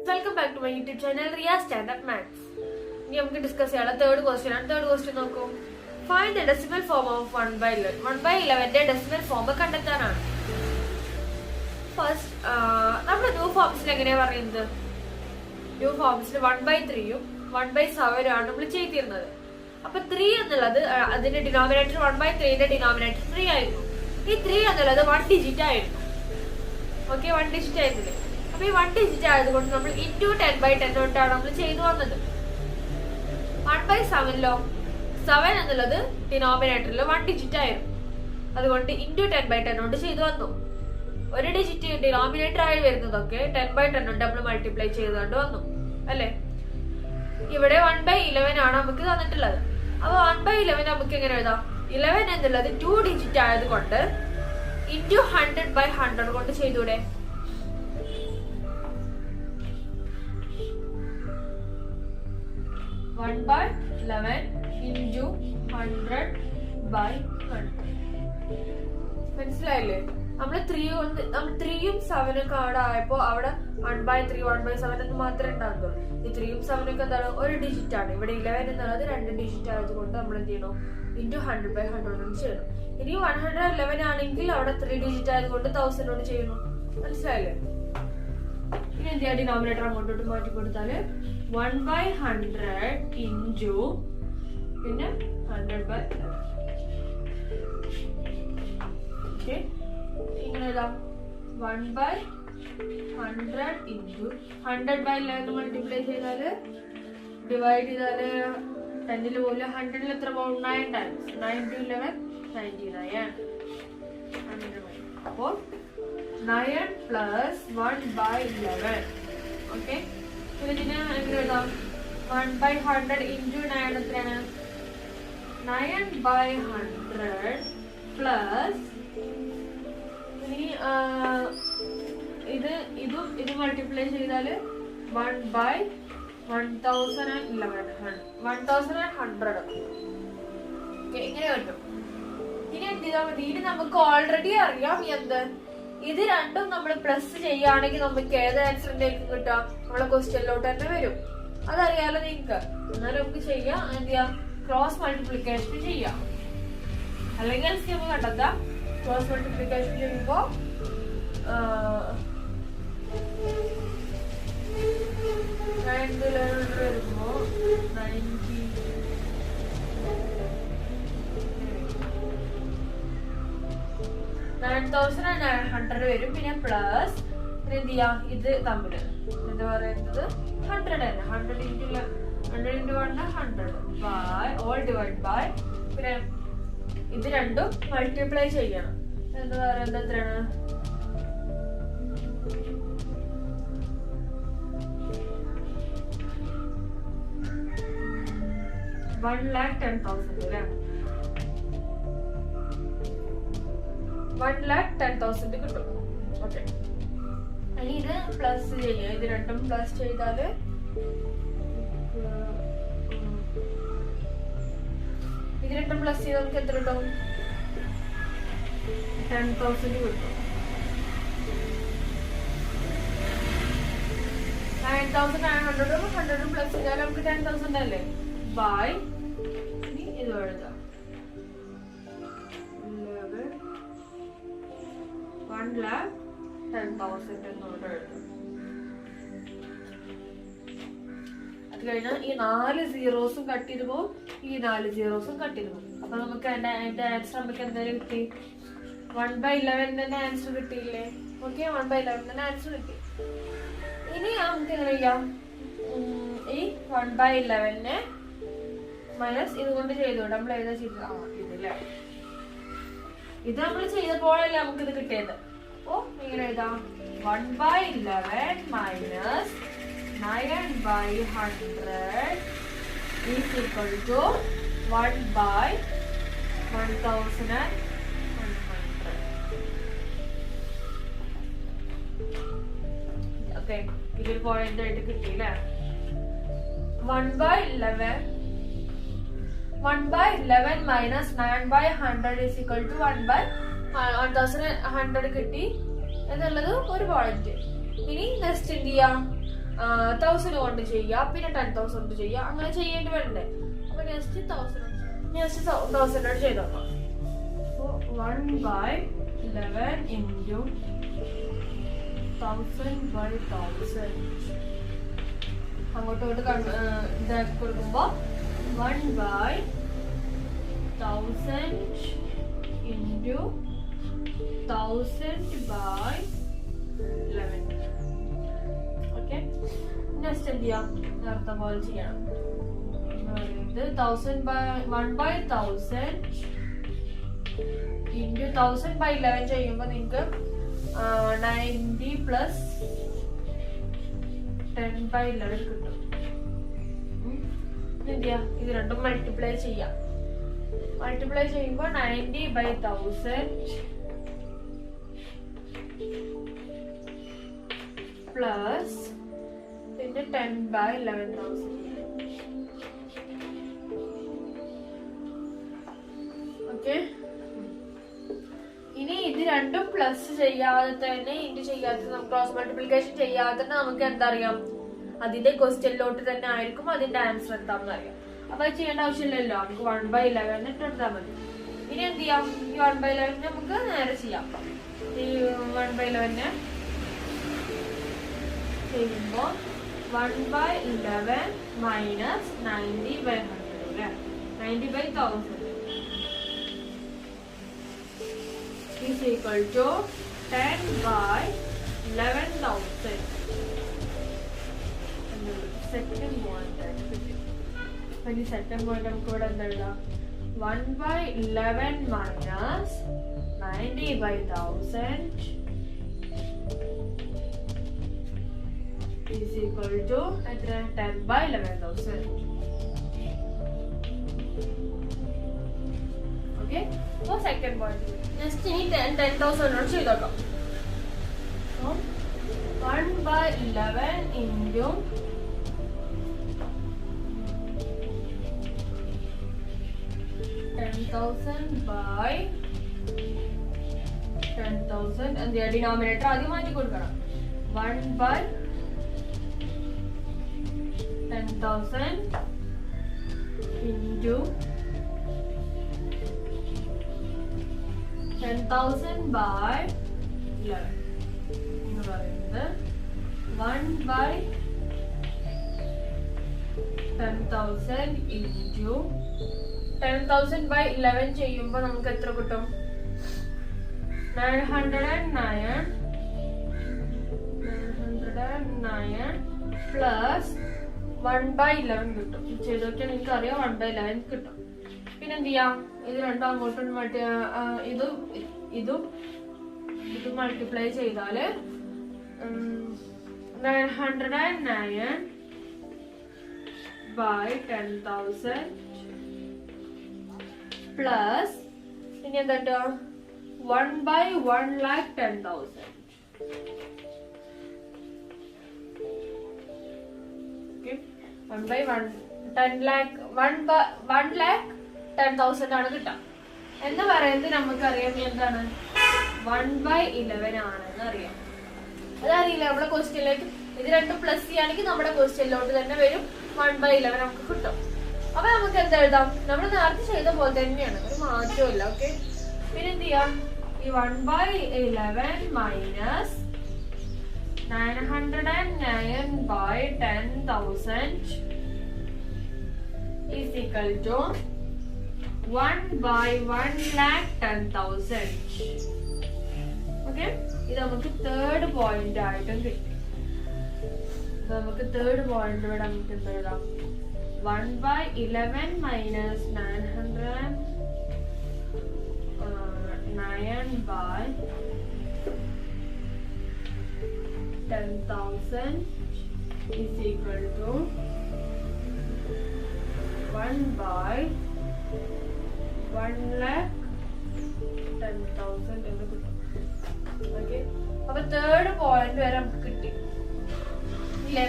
Welcome back to my YouTube channel Riya standup maths. ഇനി നമുക്ക് discuss ചെയ്യാനുള്ള തേർഡ് ക്വസ്റ്റ്യൻ ആണ്. തേർഡ് ക്വസ്റ്റ്യൻ നോക്കൂ. Find the decimal form of 1/11. 1/11 decimal form കണ്ടെത്താനാണ്. First നമ്മൾ ന്യൂ ഫോംസിൽ എങ്ങനെയാ പറയുന്നത്? ന്യൂ ഫോംസിൽ 1/3 1/7 ആണ് നമ്മൾ ചെയ്തിരുന്നത്. അപ്പൊ 3 എന്നുള്ളത് അതിന്റെ ഡിനോമിനേറ്റർ 1/3 ഡിനോമിനേറ്റർ 3 ആയിരുന്നു. ഈ 3 എന്നുള്ളത് 1 ഡിജിറ്റ് ആയിരുന്നു. ഓക്കെ, 1 ഡിജിറ്റ് ആയിരുന്നില്ലേ? അപ്പൊ ഈ 1 ഡിജിറ്റ് ആയതുകൊണ്ട് നമ്മൾ ഇൻറ്റു 10/10 കൊണ്ടാണ് നമ്മൾ ചെയ്തു വന്നത്. 1/7 7 എന്നുള്ളത് ഡിനോമിനേറ്ററിൽ 1 ഡിജിറ്റ് ആയിരുന്നു. അതുകൊണ്ട് ഇൻറ്റു 10/10 കൊണ്ട് ചെയ്തു വന്നു. ഒരു ഡിജിറ്റ് ഡിനോമിനേറ്റർ ആയി വരുന്നതൊക്കെ 10/10 കൊണ്ട് നമ്മൾ മൾട്ടിപ്ലൈ ചെയ്തുകൊണ്ട് വന്നു അല്ലെ. ഇവിടെ 1/11 ആണ് നമുക്ക് തന്നിട്ടുള്ളത്. അപ്പൊ 1/11 നമുക്ക് എങ്ങനെ എഴുതാം? 11 എന്നുള്ളത് 2 ഡിജിറ്റ് ആയത് കൊണ്ട് ഇൻറ്റു 100/100 കൊണ്ട് ചെയ്തൂടെ? മനസ്സിലായില്ലേ? നമ്മള് 3യും 7ഉം ആയപ്പോ അവിടെ 1/3 1/7 എന്ന് മാത്രമേ ഉണ്ടാകുള്ളൂ. ഈ 3യും 7ഉം ഒക്കെ എന്താണ്? ഒരു ഡിജിറ്റ് ആണ്. ഇവിടെ 11 എന്നുള്ളത് 2 ഡിജിറ്റ് ആയതുകൊണ്ട് നമ്മൾ എന്ത് ചെയ്യണം? ഇൻറ്റു 100/100 ചെയ്യണം. ഇനി 111 ആണെങ്കിൽ അവിടെ 3 ഡിജിറ്റ് ആയതുകൊണ്ട് 1000 കൊണ്ട് ചെയ്യണം. മനസ്സിലായില്ലേ? ഇനി എന്ത് ചെയ്യാം? ഡിനോമിനേറ്റർ അങ്ങോട്ടോട്ട് മാറ്റി കൊടുത്താല് 1/100 ഇൻറ്റു പിന്നെ 100/11. ഓക്കെ, ഇങ്ങനെ എഴുതാം. 1/100 ഇൻറ്റു 100/11 മൾട്ടിപ്ലൈ ചെയ്താല് ഡിവൈഡ് ചെയ്താല് 10ൽ പോലെ 100ൽ എത്ര പോകും? 9 ടൈംസ് 9 × 11 99. അപ്പോൾ 9 പ്ലസ് 1/11. ഓക്കെ, ഇതിന് എങ്ങനെ എഴുതാം? 1/100 ഇൻറ്റു 9 എത്രയാണ്? 9/100 പ്ലസ് ഇത് മൾട്ടിപ്ലൈ ചെയ്താല് 1/1100. ഇങ്ങനെ കിട്ടും. ഇനി എന്ത് ചെയ്താൽ മതി? ഇനി നമുക്ക് ഓൾറെഡി അറിയാം എന്ത്, ഇത് രണ്ടും നമ്മൾ പ്ലസ് ചെയ്യുകയാണെങ്കിൽ നമുക്ക് ഏത് ആൻസറിന്റെ ആയിരിക്കും കിട്ടുക? നമ്മളെ ക്വസ്റ്റ്യനിലോട്ട് തന്നെ വരും. അതറിയാലോ നിങ്ങൾക്ക്. എന്നാലും നമുക്ക് ചെയ്യാം. എന്ത് ചെയ്യാം? ക്രോസ് മൾട്ടിപ്ലിക്കേഷൻ ചെയ്യാം. അല്ലെങ്കിൽ എൽസിഎം കണ്ടെത്താം. ക്രോസ് മൾട്ടിപ്ലിക്കേഷൻ ചെയ്യുമ്പോ 9 വരുമ്പോ 9,900 വരും. പിന്നെ പ്ലസ് എന്ത് ചെയ്യാ? ഇത് തമ്മില് എന്താ പറയുന്നത്? 100 തന്നെ. 100 into 1 100 by all divide by പിന്നെ ഇത് രണ്ടും മൾട്ടിപ്ലൈ ചെയ്യണം. എന്താ പറയുന്നത്? എത്രയാണ്? 1,10,000 അല്ലേ? 1,10,000 കിട്ടും. ഓക്കെ, ഇനി ഇത് പ്ലസ് ചെയ്യാം. ഇത് രണ്ടും പ്ലസ് ചെയ്താല് ഇത് രണ്ടും പ്ലസ് ചെയ്താൽ നമുക്ക് എത്ര കിട്ടും? 10,000 കിട്ടും. 9,900 100 പ്ലസ് ചെയ്താൽ നമുക്ക് 10,000 അല്ലേ? ബൈ ഇനി ഇത് എഴുതാം. 1,10,000 എന്നോട് എഴുതാം. അത് കഴിഞ്ഞാൽ ഈ 4 സീറോസും കട്ട് ചെയ്ത് പോകും. ഈ 4 സീറോസും കട്ട് ചെയ്ത് പോകും. അപ്പൊ നമുക്ക് അതിന്റെ ആൻസർ നമുക്ക് എന്തായാലും കിട്ടി. 1/11 തന്നെ ആൻസർ കിട്ടിയില്ലേ? ഓക്കെ, 1/11 തന്നെ ആൻസർ കിട്ടി. ഇനി നമുക്ക് എങ്ങനെ ചെയ്യാം? ഈ 1/11 മൈനസ് ഇതുകൊണ്ട് ചെയ്തു. നമ്മൾ ഏതാ ചെയ്തത്? ഇതില്ലേ? ഇത് നമ്മൾ ചെയ്തപ്പോഴല്ലേ നമുക്ക് ഇത് കിട്ടിയത്. അപ്പോ ഇങ്ങനെ എഴുതാം. 1/11 minus 9/100 is equal to 1/1100. Okay, ഇതൊരു പോയിന്റ് ആയിട്ട് കിട്ടിയില്ലേ? 1/11 മൈനസ് 9/100 is equal to 1/1100 കിട്ടി എന്നുള്ളത് ഒരു പോയിന്റ്. ഇനി നെക്സ്റ്റ് എന്ത് ചെയ്യാം? 1000 കൊണ്ട് ചെയ്യാം, പിന്നെ 10,000 കൊണ്ട് ചെയ്യാം, അങ്ങനെ ചെയ്യേണ്ടി വരണ്ടേ. അപ്പൊ നെക്സ്റ്റ് 1000 ചെയ്ത് നോക്കാം. 1/11 into 1000/1000 അങ്ങോട്ട് ഇതാക്കി കൊടുക്കുമ്പോ 1/1000 into 1000/11. ഓക്കെ, നെക്സ്റ്റ് എന്ത് ചെയ്യാം, നേരത്തെ പോലെ ചെയ്യണം. 1/1000 into 1000/11 ചെയ്യുമ്പോ നിങ്ങക്ക് 90 + 10/11 കിട്ടും. എന്ത് ചെയ്യാം, ഇത് രണ്ടും മൾട്ടിപ്ലൈ ചെയ്യാം. മൾട്ടിപ്ലൈ ചെയ്യുമ്പോ 90/1000 പ്ലസ് പിന്നെ 10/11,000. ഓക്കെ, ഇനി ഇത് രണ്ടും പ്ലസ് ചെയ്യാതെ തന്നെ ഇൻറ്റു ചെയ്യാതെ ക്രോസ് മൾട്ടിപ്ലിക്കേഷൻ ചെയ്യാതെ തന്നെ നമുക്ക് എന്താ അറിയാം, അതിന്റെ ക്വസ്റ്റ്യനിലോട്ട് തന്നെ ആയിരിക്കും അതിന്റെ ആൻസർ എന്താണെന്ന് അറിയാം. അപ്പൊ അത് ചെയ്യേണ്ട ആവശ്യമില്ലല്ലോ, നമുക്ക് 1/11 ഇട്ടെടുത്താൽ മതി. ഇനി എന്ത് ചെയ്യാം, ഈ 1/11 നമുക്ക് നേരെ ചെയ്യാം. ഈ 1/11 ചെയ്യുമ്പോ 1/11 മൈനസ് 90/100 അല്ലെ, 90/1000 is equal to 10/11,000. Second point നമുക്ക് ഇവിടെ എന്താ എഴുതാം, 1/11 minus 90/1000 is equal to 10/11,000. Okay, so second point. Next ഇനി 10,000 ചെയ്ത് നോക്കാം. 1/11 into 10,000/10,000 എന്ത് ചെയ്യാം, ഡിനോമിനേറ്റർ ആദ്യം മാറ്റി കൊടുക്കണം. 1/10,000 into 10,000/11 എന്ന് പറയുന്നത് 1/10,000 into 10,000/11 ചെയ്യുമ്പോൾ നമുക്ക് എത്ര കിട്ടും, 909 പ്ലസ് 1/11 കിട്ടും. ചെയ്ത് നോക്കിയാൽ നിങ്ങൾക്ക് അറിയാം 1/11 കിട്ടും. പിന്നെ എന്ത് ചെയ്യാം, ഇത് രണ്ടും അങ്ങോട്ടും ഇതും മൾട്ടിപ്ലൈ ചെയ്താല് 909/10,000 പ്ലസ് ഇനി എന്താ 1/1,10,000. Okay, 1/1,10,000 ആണ് കിട്ടാം എന്ന് പറയുന്നത് നമുക്കറിയാം എന്താണ് 1/11 ആണെന്ന് അറിയാം. അതറിയില്ല നമ്മുടെ ക്വസ്റ്റ്യനിലേക്ക് ഇത് രണ്ടും പ്ലസ് ചെയ്യുകയാണെങ്കിൽ നമ്മുടെ ക്വസ്റ്റ്യനിലോട്ട് തന്നെ വരും 1/11 നമുക്ക് കിട്ടും. അപ്പൊ നമുക്ക് എന്താ എഴുതാം, നമ്മൾ നേരത്തെ ചെയ്ത പോലെ തന്നെയാണ്, ഒരു മാറ്റമില്ല. ഓക്കെ, പിന്നെ എന്ത് ചെയ്യാം, ഈ 1/11 minus 909/10,000 is equal to 1/1,10,000. Okay, ഇത് നമുക്ക് തേർഡ് പോയിന്റ് ആയിട്ടും കിട്ടി. നമുക്ക് തേർഡ് പോയിന്റ് ഇവിടെ നമുക്ക് എന്താ എഴുതാം, 1/11 മൈനസ് 909/10,000 is equal to 1/1,10,000 എന്ന് കിട്ടും. ഓക്കെ, അപ്പൊ തേർഡ് പോയിന്റ് വരെ നമുക്ക് കിട്ടി ഇല്ലേ.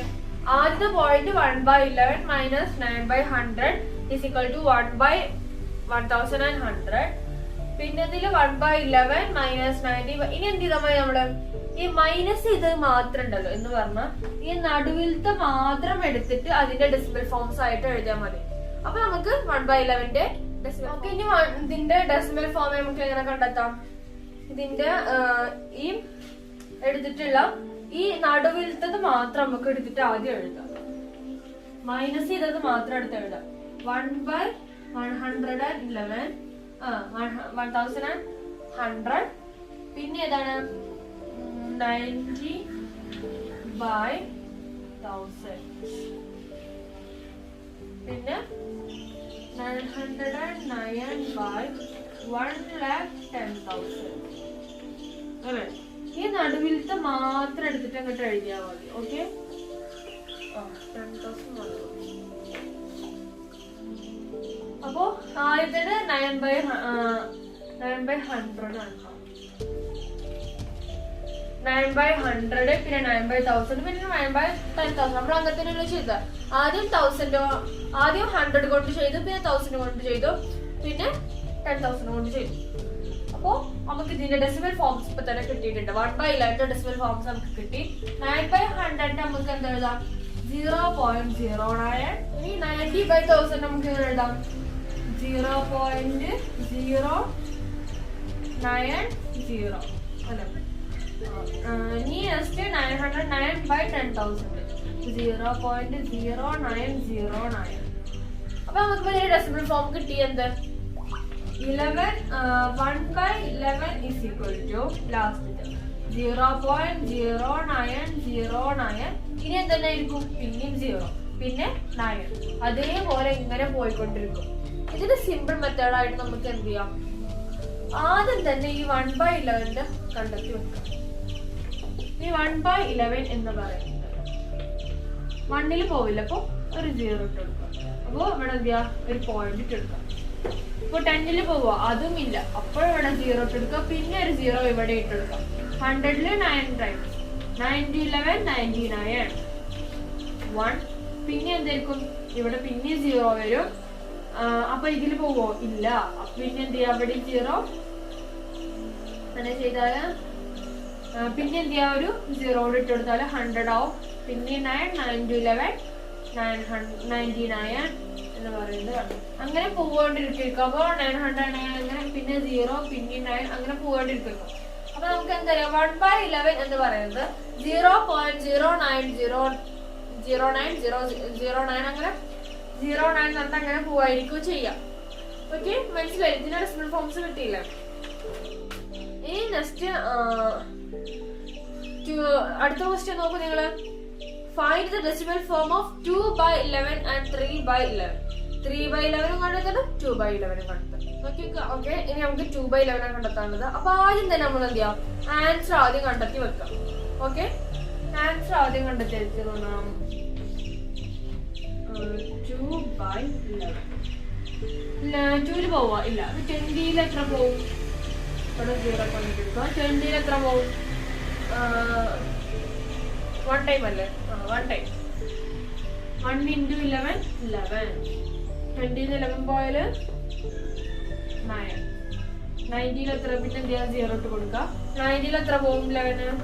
ആദ്യത്തെ point 1/11 minus 9/100 is equal to 1/1100. പിന്നെ ഇതില് 1/11 മൈനസ് 90. ഇനി എന്ത് ചെയ്താൽ മതി, നമ്മള് ഈ മൈനസ് ഇത് മാത്രം ഉണ്ടല്ലോ എന്ന് പറഞ്ഞാൽ ഈ നടുവിലത്തെ മാത്രം എടുത്തിട്ട് അതിന്റെ ഡെസിമൽ ഫോംസ് ആയിട്ട് എഴുതിയാൽ മതി. അപ്പൊ നമുക്ക് 1/11 ഡെസിമൽ. ഓക്കെ, ഇനി ഇതിന്റെ ഡെസിമൽ ഫോം നമുക്ക് എങ്ങനെ കണ്ടെത്താം? ഇതിന്റെ ഈ എടുത്തിട്ടുള്ള ഈ നടുവിലത്തത് മാത്രം നമുക്ക് എടുത്തിട്ട് ആദ്യം എഴുതാം. മൈനസ് ചെയ്തത് മാത്രം എടുത്ത് എഴുതാം. 1/111 1100. പിന്നെ ഏതാണ് 90/1000. പിന്നെ 909/110,000 അല്ലേ? ഈ നടുവിലത്തെ മാത്രം എടുത്തിട്ട് അങ്ങോട്ട് എഴുതിയാൽ മതി. ഓക്കെ, 10,000. അപ്പോ ആദ്യത്തേത് 9/100 ആണ്. 9/100 പിന്നെ 9/1000 പിന്നെ 9/10,000. നമ്മൾ അങ്ങനെ തന്നെയാണ് ചെയ്തത്. ആദ്യം 100 കൊണ്ട് ചെയ്തു, പിന്നെ 1000 കൊണ്ട് ചെയ്തു, പിന്നെ 10,000 കൊണ്ട് ചെയ്തു. അപ്പോ നമുക്ക് ഇതിന്റെ ഡെസിമൽ ഫോംസ് ഇപ്പൊ തന്നെ കിട്ടിയിട്ടുണ്ട്. 1/11 ഡെസിമൽ ഫോംസ് നമുക്ക് കിട്ടി. 9/100 നമുക്ക് എന്താ എഴുതാം? 0.09. ഇനി 90/1000 നമുക്ക് എങ്ങനെ എഴുതാം? 0.090 അല്ലെ? ഇനി നെക്സ്റ്റ് 909/10,000 0.0909. അപ്പൊ നമുക്ക് ഡെസിമൽ ഫോം കിട്ടി. എന്ത് 1/11 is equal to ലാസ്റ്റ് 0.0909. ഇനി എന്തെന്നെ ആയിരിക്കും? പിന്നെയും 0 പിന്നെ 9. അതേപോലെ ഇങ്ങനെ പോയിക്കൊണ്ടിരിക്കും. ഇതിന് സിമ്പിൾ മെത്തേഡായിട്ട് നമുക്ക് എന്ത് ചെയ്യാം? ആദ്യം തന്നെ ഈ 1/11 കണ്ടെത്തി വെക്കാം. ഈ 1/11 എന്ന് പറയുന്നത് 1 പോവില്ല, അപ്പൊ ഒരു 0 ഇട്ട് കൊടുക്കാം. അപ്പൊ ഇവിടെ എന്ത് ചെയ്യാം? ഒരു പോയിന്റ് ഇട്ട് എടുക്കാം. ഇപ്പൊ 10 പോവാ, അതും ഇല്ല, അപ്പോഴും ഇവിടെ 0 ഇട്ട് എടുക്കാം. പിന്നെ ഒരു 0 ഇവിടെ ഇട്ടെടുക്കാം. 100 9 ടൈംസ് 9011 99 1. പിന്നെ എന്തായിരിക്കും? ഇവിടെ പിന്നെ 0 വരും. അപ്പൊ ഇതിൽ പോവോ? ഇല്ല. പിന്നെ എന്ത് ചെയ്യാം? അവിടെ 0 അങ്ങനെ ചെയ്താല് പിന്നെ എന്ത് ചെയ്യാ? ഒരു 0 ഇട്ട് കൊടുത്താല് 100 ആവും. പിന്നെ 9 911 99 എന്ന് പറയുന്നത് അങ്ങനെ പോവാണ്ടിരിക്കും. അപ്പൊ 909 അങ്ങനെ പിന്നെ 0 പിന്നെ 9 അങ്ങനെ പോവാണ്ടിരിക്കും. അപ്പൊ നമുക്ക് എന്താ പറയാ? 1/11 എന്ന് പറയുന്നത് 0.09009 അങ്ങനെ 09 എന്നിട്ട് അങ്ങനെ പോവായിരിക്കും ചെയ്യാം. ഓക്കെ, മനസ്സിലായി? ഇതിന്റെ ഡെസിമൽ ഫോംസ് കിട്ടിയില്ല. ഇനി നെക്സ്റ്റ് അടുത്ത ക്വസ്റ്റ്യൻ നോക്കൂ നിങ്ങള്. Find the decimal form of 2/11 and 3/11. 3/11 കണ്ടെത്തണം, 2/11 കണ്ടെത്തണം. ഓക്കെ, ഇനി നമുക്ക് 2/11 കണ്ടെത്താനുള്ളത്. അപ്പൊ ആദ്യം തന്നെ നമ്മൾ എന്ത് ചെയ്യാം? ആൻസർ ആദ്യം കണ്ടെത്തി വെക്കാം. ഓക്കെ, ആൻസർ ആദ്യം കണ്ടെത്തി വെച്ചോളാം. 2/11 2 പോവാ? ഇല്ല. 20 എത്ര പോവും? ഇവിടെ 0 എടുക്കാം. 20 എത്ര പോവും? 1 ടൈം അല്ലേ? 1 ടൈം. 1 × 11 11. 20 11 പോയാല് 9. 90 എത്ര? പിന്നെ എന്ത് ചെയ്യാം? 0 ഇട്ട് കൊടുക്കാം. 90 എത്ര പോവും? 11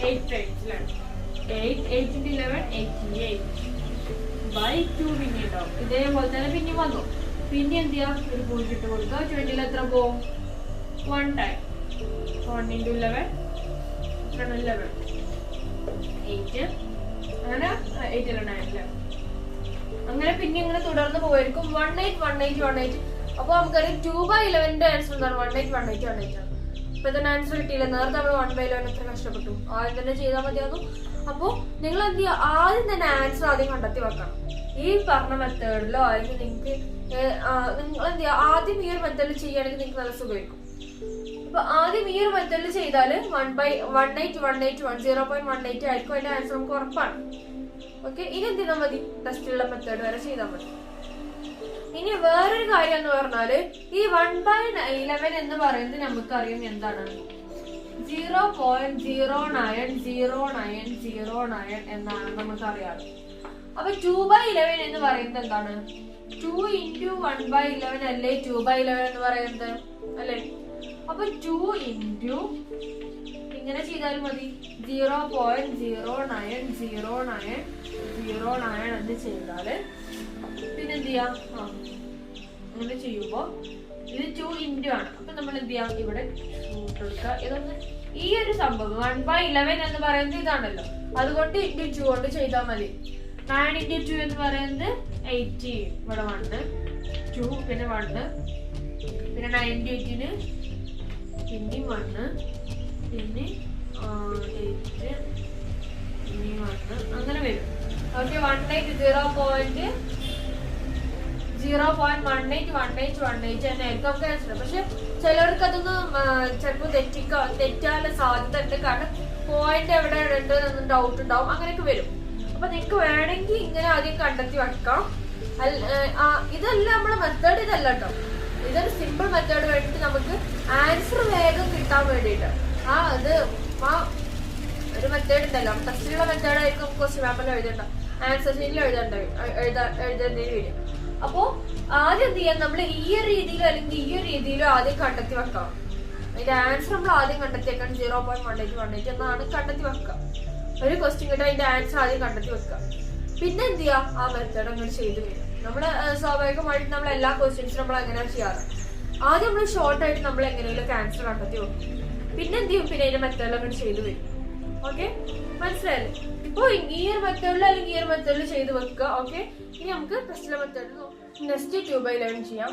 8 ടൈംസ് അല്ലേ? 8 8 × 11 88/2 പിന്നെ ഉണ്ടാവും. ഇതേപോലെ തന്നെ പിന്നെ വന്നു. പിന്നെ എന്ത് ചെയ്യാം? ഒരു 0 ഇട്ട് കൊടുക്കുക. 20 എത്ര പോവും? 1 ടൈം. 1 × 11 11 8 അങ്ങനെ 8 അല്ല 9 അല്ലേ? അങ്ങനെ പിന്നെ ഇങ്ങനെ തുടർന്ന് പോയിരിക്കും. 18 18 18. അപ്പൊ നമുക്കറിയാം 2/11 ആൻസർ എന്താണ്? 18 18 18 ആണ്. ഇപ്പൊ തന്നെ ആൻസർ കിട്ടിയില്ല. നേരത്തെ നമ്മൾ 1/11 എത്ര കഷ്ടപ്പെട്ടു. ആദ്യം തന്നെ ചെയ്താൽ മതിയാകും. അപ്പൊ നിങ്ങൾ എന്ത് ചെയ്യുക? ആദ്യം തന്നെ ആൻസർ ആദ്യം കണ്ടെത്തി വെക്കണം. ഈ പറഞ്ഞ മെത്തേഡിലോ അല്ലെങ്കിൽ നിങ്ങൾക്ക് നിങ്ങൾ എന്ത് ചെയ്യുക? ആദ്യം ഈ ഒരു മെത്തേഡിൽ ചെയ്യുകയാണെങ്കിൽ നിങ്ങൾക്ക് നല്ല സുഖമായിരിക്കും. അപ്പൊ ആദ്യം ഈ ഒരു മെത്തേഡിൽ ചെയ്താല് 1/18 18 0.18 ആയിരിക്കും. അതിന്റെ ആൻസർ നമുക്ക് ഉറപ്പാണ്. ഓക്കെ, ഇനി എന്ത് ചെയ്താൽ മതി? ടെസ്റ്റിലുള്ള മെത്തേഡ് വരെ ചെയ്താൽ മതി. ഇനി വേറൊരു കാര്യം എന്ന് പറഞ്ഞാല് ഈ 1/11 എന്ന് പറയുന്നത് നമുക്കറിയാം എന്താണ്? 0.090909 എന്നാണ് നമുക്കറിയാം. അപ്പൊ 2/11 എന്ന് പറയുന്നത് എന്താണ്? 2 × 1/11 അല്ലേ 2/11 എന്ന് പറയുന്നത് അല്ലേ? അപ്പൊ 2 × ഇങ്ങനെ ചെയ്താലും മതി. 0.090909 എന്ന് ചെയ്താല് പിന്നെ എന്ത് ചെയ്യാം, അങ്ങനെ ചെയ്യുമ്പോ ഇത് 2 into ആണ്. അപ്പൊ നമ്മൾ എന്ത് ചെയ്യാം, ഇവിടെ കൊടുക്കുക. ഇതൊന്ന് ഈ ഒരു സംഭവം 1/11 എന്ന് പറയുന്നത് ഇതാണല്ലോ, അതുകൊണ്ട് into 2 കൊണ്ട് ചെയ്താൽ മതി. 9 into 2 എന്ന് പറയുന്നത് 18. ഇവിടെ 1 2 പിന്നെ 1 പിന്നെ 9 into 18 പിന്നെ 1 പിന്നെ 8 പിന്നെ 1 അങ്ങനെ വരും. ഓക്കെ, 0.181818 തന്നെ ആയിരിക്കും നമുക്ക് ആൻസർ. പക്ഷെ ചിലർക്ക് അതൊന്നും ചിലപ്പോൾ തെറ്റാനുള്ള സാധ്യത ഉണ്ട്. കാരണം പോയിന്റ് എവിടെ ഉണ്ട് എന്നൊന്നും ഡൗട്ട് ഉണ്ടാവും, അങ്ങനെയൊക്കെ വരും. അപ്പൊ നിങ്ങൾക്ക് വേണമെങ്കിൽ ഇങ്ങനെ ആദ്യം കണ്ടെത്തി വെക്കാം. ഇതല്ല നമ്മുടെ മെത്തേഡ്, ഇതല്ല കേട്ടോ. ഇതൊരു സിമ്പിൾ മെത്തേഡ് വേണ്ടിട്ട് നമുക്ക് ആൻസർ വേഗം കിട്ടാൻ വേണ്ടിട്ട് ഒരു മെത്തേഡ് ഉണ്ടല്ലോ, ടെസ്റ്റിലുള്ള മെത്തേഡ് ആയിരിക്കും നമുക്ക് ക്വസ്റ്റ്യൻ പേപ്പറിൽ എഴുതേണ്ട, ആൻസർ ഷീറ്റിൽ എഴുതേണ്ടി വരും. അപ്പോ ആദ്യം എന്ത് ചെയ്യാം, നമ്മൾ ഈ ഒരു രീതിയിലോ അല്ലെങ്കിൽ ഈ ഒരു രീതിയിലോ ആദ്യം കണ്ടെത്തി വെക്കാം. അതിന്റെ ആൻസർ നമ്മൾ ആദ്യം കണ്ടെത്തി വെക്കണം. 0.1818 എന്നാണ് കണ്ടെത്തി വെക്കുക. ഒരു ക്വസ്റ്റ്യൻ കിട്ടാൻ അതിന്റെ ആൻസർ ആദ്യം കണ്ടെത്തി വെക്കുക. പിന്നെ എന്ത് ചെയ്യാം, ആ മെത്തേഡ് അങ്ങനെ ചെയ്ത് വരും. നമ്മള് സ്വാഭാവികമായിട്ട് നമ്മൾ എല്ലാ ക്വസ്റ്റ്യൻസും നമ്മൾ അങ്ങനെയാണ് ചെയ്യാറ്. ആദ്യം നമ്മൾ ഷോർട്ട് ആയിട്ട് നമ്മൾ എങ്ങനെയൊക്കെ ആൻസർ കണ്ടെത്തി വെക്കും. പിന്നെ എന്ത് ചെയ്യും, പിന്നെ അതിന്റെ മെത്തേഡിൽ അങ്ങനെ ചെയ്ത് വരും. ഓക്കെ, മനസ്സിലായല്ലേ? ഇപ്പൊ ഈ ഒരു മെത്തേഡിൽ അല്ലെങ്കിൽ ഈ ഒരു മെത്തേഡിൽ ചെയ്ത് വെക്കുക. ഓക്കെ, ഇനി നമുക്ക് ടെസ്റ്റിലെ മെത്തേഡിൽ നെക്സ്റ്റ് 2/11 ചെയ്യാം.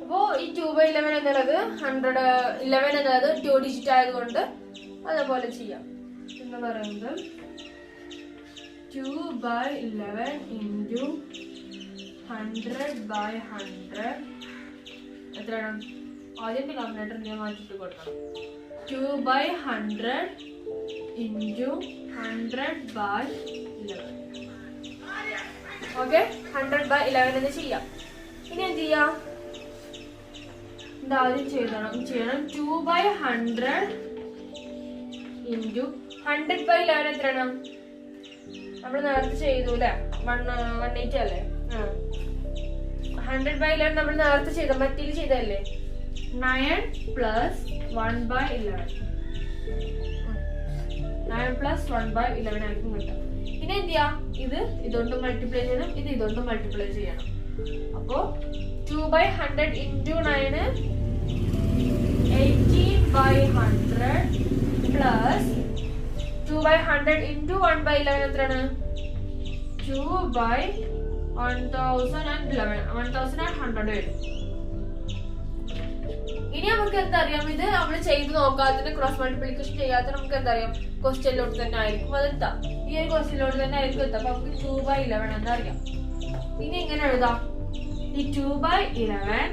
അപ്പോ ഈ 2/11 എന്നുള്ളത് 111 എന്നുള്ളത് 2 ഡിജിറ്റ് ആയതുകൊണ്ട് അതേപോലെ ചെയ്യാം. എന്ന് പറയുന്നത് 2/11 into 100/100 എത്രയാണ്? ആദ്യം ഡിനോമിനേറ്റർ ഞാൻ മാറ്റിട്ട് കൊടുക്കണം. 2/100 into 100/11. ഓക്കെ, 100/11 എന്ന് ചെയ്യാം. ഇനി എന്ത് ചെയ്യാം, ആദ്യം ചെയ്യണം 2/100 into 100/11 എത്രയാണ്? നമ്മൾ നേരത്തെ ചെയ്തു അല്ലെ, 180 അല്ലേ? 100/11 നമ്മൾ നേരത്തെ ചെയ്ത മറ്റേ ചെയ്തല്ലേ, 9 + 1/11. 9 + 1/11 ആയിരിക്കും കിട്ടുക. ഇനി എന്ത് ചെയ്യാം, ഇതുകൊണ്ട് മൾട്ടിപ്ലൈ ചെയ്യണം, ഇതുകൊണ്ട് മൾട്ടിപ്ലൈ ചെയ്യണം. അപ്പോ 2/100 into 9 18/100 plus 2/100 into 1/11 എത്രയാണ്? 2/1100 വരും. ഇനി നമുക്ക് എന്തറിയാം, ഇത് നമ്മൾ ചെയ്ത് നോക്കാത്തതിന് ക്രോസ് മൾട്ടിപ്ലിക്കേഷൻ ചെയ്യാത്ത നമുക്ക് എന്തറിയാം, ക്വസ്റ്റ്യനിലോട്ട് തന്നെ ആയിരിക്കും അതെത്താ. ഈ ഒരു ക്വസ്റ്റ്യനിലോട്ട് തന്നെ ആയിരിക്കും എത്താം. അപ്പൊ നമുക്ക് 2/11 എന്നറിയാം. ഇനി എങ്ങനെ എഴുതാം, ഈ 2/11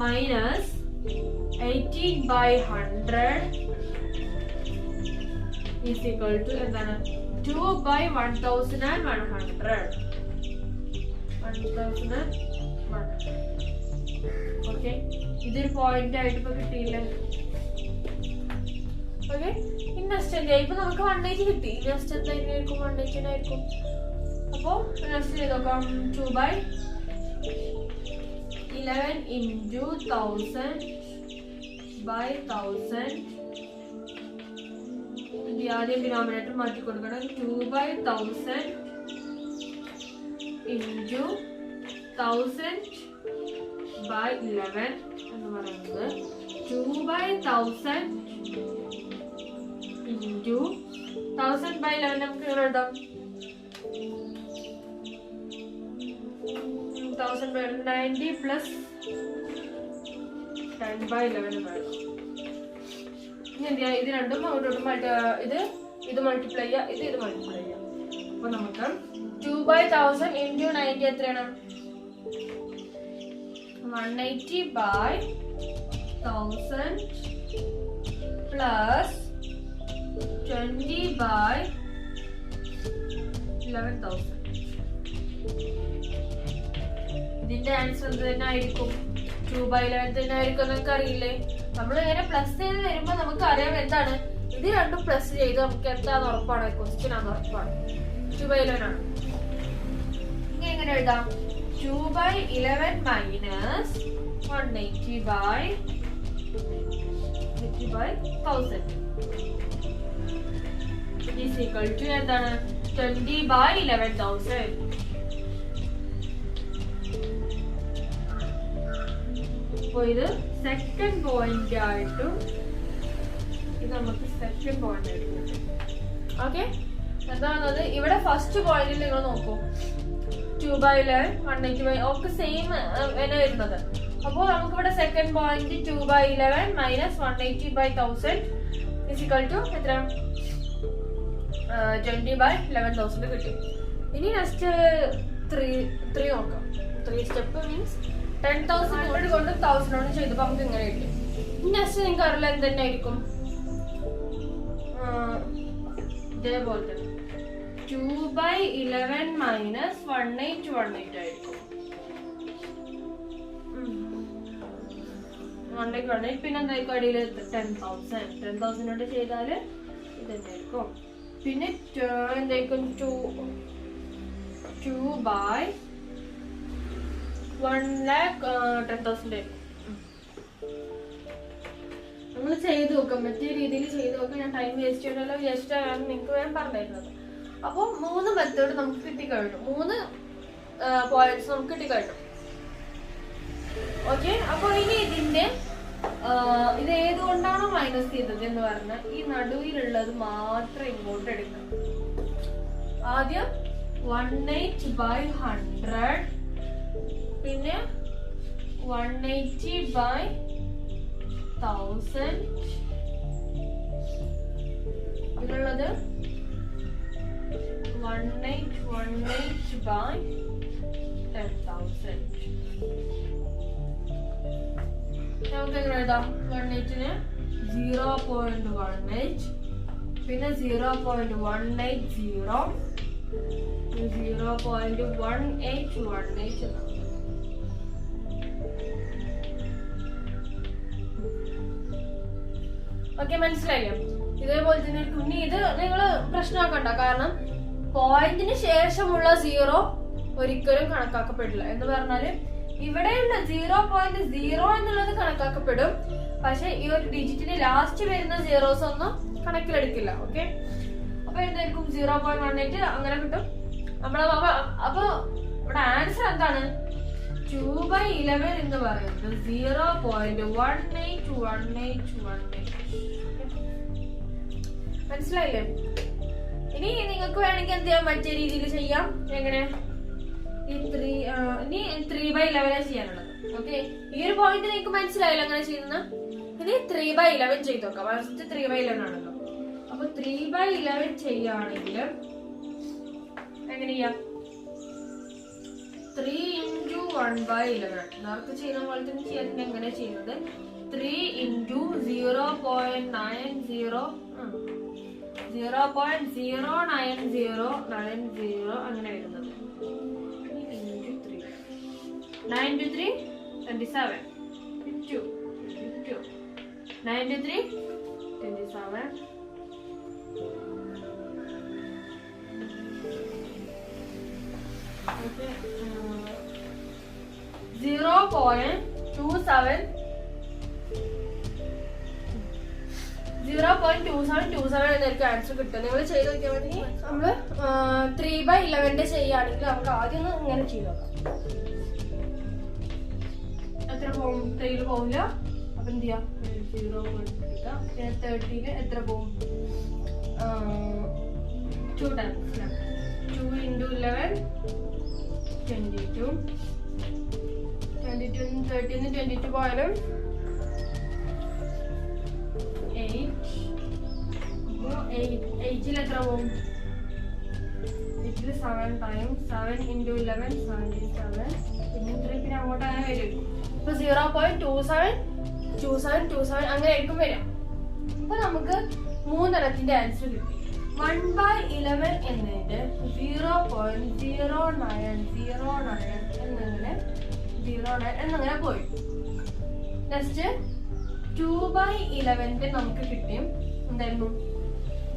minus 18/100 is equal to എന്താണ്, 2/1100. ഓക്കെ, ഇതൊരു പോയിന്റ് ആയിട്ട് ഇപ്പൊ കിട്ടിയില്ല. ഓക്കെ, ഇനി നെക്സ്റ്റ് എന്താ, ഇപ്പൊ നമുക്ക് 180 കിട്ടി. നെക്സ്റ്റ് എന്താ ആയിരിക്കും, 180 ആയിരിക്കും. അപ്പൊ നെക്സ്റ്റ് ചെയ്ത് നോക്കാം. 2/11 into 1000/1000. ആദ്യം ഡിനോമിനേറ്റർ മാറ്റി കൊടുക്കണം. 2/1000 into 1000/11 എന്ന് പറയുന്നത് 2/1000 into 1000/11 നമുക്ക് ഇങ്ങനെ എഴുതാം. 90 plus 10/11 വേണം. ഇനി എന്ത് ചെയ്യാം, ഇത് രണ്ടും ഇത് മൾട്ടിപ്ലൈ ചെയ്യാം, ഇത് മൾട്ടിപ്ലൈ ചെയ്യാം. അപ്പൊ നമുക്ക് 2/1000 into 90 എത്രയാണ്? 180/1000 plus 20/11,000. ഇതിന്റെ ആൻസർ എന്ത് തന്നെ ആയിരിക്കും? 2/11 തന്നെ ആയിരിക്കും. നമുക്ക് അറിയില്ലേ, നമ്മൾ ഇങ്ങനെ പ്ലസ് ചെയ്ത് വരുമ്പോ നമുക്ക് അറിയാം എന്താണ്, ഇത് രണ്ടും പ്ലസ് ചെയ്ത് നമുക്ക് എന്താന്ന് ഉറപ്പാണ്, ക്വസ്റ്റ്യൻ ആണെന്ന് ഉറപ്പാണ്. 2/11 ആണ്. ഇനി എങ്ങനെ എഴുതാം, 2/11 minus 180/1000. is equal to എന്താണ് 20/11,000. അപ്പോൾ ഇത് സെക്കൻഡ് പോയിന്റ് ആയിട്ടും ഇത് നമുക്ക് സെക്കൻഡ് പോയിന്റ് ആയിട്ട്. ഓക്കെ, എന്താണത് ഇവിടെ ഫസ്റ്റ് പോയിന്റിൽ നിങ്ങൾ നോക്കൂ 2/11 180 ഒക്കെ സെയിം തന്നെ വരുന്നത്. അപ്പോൾ നമുക്ക് ഇവിടെ second point 2/11 minus 180/1000 is equal to എത്ര 20/11,000 കിട്ടും. ഇനി നെക്സ്റ്റ് 3 നോക്കാം. 3 സ്റ്റെപ്പ് മീൻസ് 10,000 കൊണ്ട് 1000 കൊണ്ട് ചെയ്തപ്പോൾ നമുക്ക് ഇങ്ങനെ കിട്ടും. നെക്സ്റ്റ് നിങ്ങൾക്ക് അറിയില്ല എന്ത് തന്നെ ആയിരിക്കും, ഇതേപോലെ തന്നെ 2/11 മൈനസ് 1818 ആയിരിക്കും. 1818 പിന്നെ എന്തായിരിക്കും അടിയിൽ 10,000 കൊണ്ട് ചെയ്താല് ഇതെന്നായിരിക്കും. പിന്നെ എന്തായിരിക്കും 2/1,10,000 നമ്മൾ ചെയ്ത് നോക്കാം. മറ്റേ രീതിയിൽ ചെയ്ത് നോക്കാം. ഞാൻ ടൈം വേസ്റ്റ് ചെയ്യണല്ലോ, ജസ്റ്റ് നിങ്ങൾക്ക് ഞാൻ പറഞ്ഞിരുന്നത്. അപ്പോൾ 3 മെത്തേഡ് നമുക്ക് കിട്ടിക്കഴിഞ്ഞു, 3 പോയിന്റ്സ് നമുക്ക് കിട്ടിക്കഴിഞ്ഞു. ഓക്കെ, അപ്പോൾ ഇനി ഇതിന്റെ ഇത് ഏതുകൊണ്ടാണോ മൈനസ് ചെയ്തത് എന്ന് പറഞ്ഞാൽ ഈ നടുവിലുള്ളത് മാത്രം ഇങ്ങോട്ട് എടുക്കാം. ആദ്യം 180/100 പിന്നെ 180/1000 ഇതിലുള്ളത് 180/10,000. നമുക്ക് എങ്ങനെ എഴുതാം? 180ന് 0.18 പിന്നെ 0.180 0.1818 എന്നാണ്. ഓക്കെ, മനസ്സിലായോ? ഇതേപോലെ തന്നെ കുഞ്ഞി ഇത് നിങ്ങൾ പ്രശ്നമാക്കണ്ട, കാരണം പോയിന്റിന് ശേഷമുള്ള 0 ഒരിക്കലും കണക്കാക്കപ്പെടില്ല. എന്ന് പറഞ്ഞാല് ഇവിടെയുള്ള 0.0 എന്നുള്ളത് കണക്കാക്കപ്പെടും, പക്ഷെ ഈ ഒരു ഡിജിറ്റിന് ലാസ്റ്റ് വരുന്ന സീറോസ് ഒന്നും കണക്കിലെടുക്കില്ല. ഓക്കെ, അപ്പൊ എന്തായിരിക്കും 0.18 അങ്ങനെ കിട്ടും നമ്മളെ. അപ്പൊ ഇവിടെ ആൻസർ എന്താണ്? 2/11 എന്ന് പറയുന്നത് 0.181818. മനസ്സിലായില്ലേ? ഇനി നിങ്ങൾക്ക് വേണമെങ്കിൽ എന്ത് ചെയ്യാം, മറ്റേ രീതിയിൽ ചെയ്യാം. എങ്ങനെ? ഇനി 3/11 ചെയ്യാനുള്ളത്. ഓക്കെ, ഈ ഒരു പോയിന്റ് നിങ്ങൾക്ക് മനസ്സിലായില്ല അങ്ങനെ ചെയ്യുന്ന. ഇനി 3/11 ചെയ്ത് നോക്കാം. ഫസ്റ്റ് 3/11 ആണല്ലോ. അപ്പൊ 3/11 ചെയ്യുകയാണെങ്കിൽ എങ്ങനെ ചെയ്യാം? 3 × 1/11 നേരത്തെ ചെയ്യുന്ന പോലെ തന്നെ ചെയ്യാൻ. എങ്ങനെ ചെയ്യുന്നത്? 3 × 0.09090 അങ്ങനെ വരുന്നത്. 9 × 3 27 2 9 × 3 27 okay 0.27 എന്നായിരിക്കും ആൻസർ കിട്ടുക. നിങ്ങൾ ചെയ്ത് നോക്കിയാൽ മതി. നമ്മള് 3/11 ചെയ്യുകയാണെങ്കിൽ നമുക്ക് ആദ്യം ഇങ്ങനെ ചെയ്ത് നോക്കാം. എത്ര പോകും? 3 പോവില്ല. അപ്പൊ എന്ത് ചെയ്യാം? 0 കൊടുക്കാം. 30 എത്ര പോകും? 2 times 2 × 11 22 22 13 22 പോയാലും 8 എത്ര പോകും? 8 7 times 7 × 11 77 പിന്നെ 3 പിന്നെ അങ്ങോട്ട് അങ്ങനെ വരും. ഇപ്പൊ 0.27 അങ്ങനെ ആയിരിക്കും വരാം. അപ്പൊ നമുക്ക് 3 ആൻസർ കിട്ടി. 1/11 എന്നതിന്റെ 0.0909 എന്നങ്ങനെ പോയി. നെക്സ്റ്റ് 2/11 നമുക്ക് കിട്ടിയും എന്തായിരുന്നു?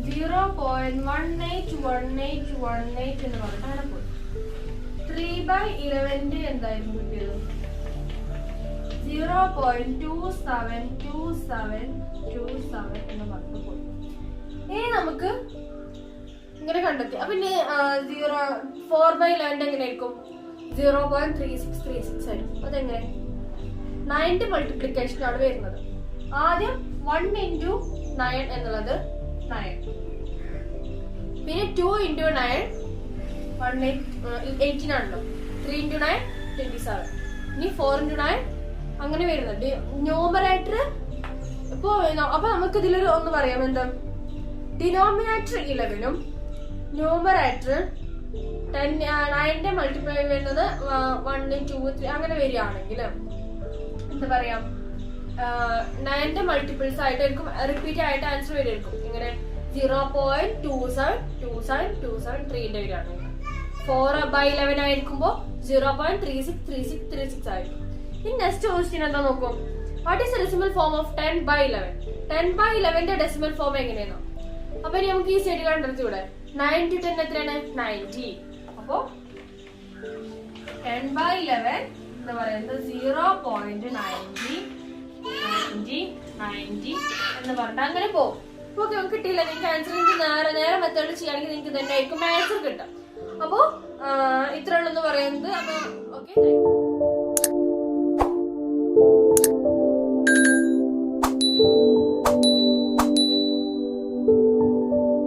0.181818 എന്ന് പറഞ്ഞിട്ട് അങ്ങനെ പോയി. 3/11 എന്തായിരുന്നു കിട്ടിയത്? 0.272727 എന്ന് പറഞ്ഞിട്ട് പോയി. ഇനി നമുക്ക് ഇങ്ങനെ കണ്ടെത്തി. അപ്പൊ ഇനി 4/11 എങ്ങനെയായിരിക്കും? 0.3636 ആയിരിക്കും. അതെങ്ങനെ? 9 മൾട്ടിപ്ലിക്കേഷൻ ആണ് വരുന്നത്. ആദ്യം 1 into 9 എന്നുള്ളത് 9, പിന്നെ 2 into 9 18 ആണല്ലോ. 3 into 9 27, ഇനി 4 into 9 അങ്ങനെ വരുന്നുണ്ട് ന്യൂമറേറ്റർ. അപ്പൊ നമുക്ക് ഇതിലൊരു ഒന്ന് പറയാം, എന്താ ഡിനോമിനേറ്റർ 11ഉം ന്യൂമറേറ്റർ 9ന്റെ മൾട്ടിപ്ലൈ വരുന്നത് 1 2 3 അങ്ങനെ വരികയാണെങ്കിൽ എന്താ പറയാം, 9ന്റെ മൾട്ടിപ്പിൾസ് ആയിട്ടായിരിക്കും റിപ്പീറ്റ് ആയിട്ട് ആൻസർ വരികയായിരിക്കും. ഇങ്ങനെ 0.27273ന്റെ വരികയാണെങ്കിൽ 4/11 ആയിരിക്കുമ്പോ 0.363636 ആയിരിക്കും. ഇനി നെക്സ്റ്റ് ക്വസ്റ്റ്യൻ എന്താ നോക്കും, what is decimal form of 10/11? 10/11ന്റെ ഡെസിമൽ ഫോം എങ്ങനെയാണോ? അപ്പൊ നമുക്ക് ഈ സ്റ്റേറ്റ് കണ്ടെടുത്തൂടെ? 9 to 10 എത്രയാണ്? 90. അപ്പൊ 10/11 എന്താ പറയുന്നത് 0.90 എന്ന് പറഞ്ഞിട്ട് അങ്ങനെ പോകും. ഓക്കെ, കിട്ടിയില്ല നിങ്ങൾക്ക് ആൻസർ. നിങ്ങൾക്ക് നേരെ മെത്തേഡ് ചെയ്യുകയാണെങ്കിൽ നിങ്ങൾക്ക് തന്നെ ആയിരിക്കും ആൻസർ കിട്ടും. അപ്പോ ഇത്രയുള്ളെന്ന് പറയുന്നത്. അപ്പൊ ഓക്കെ.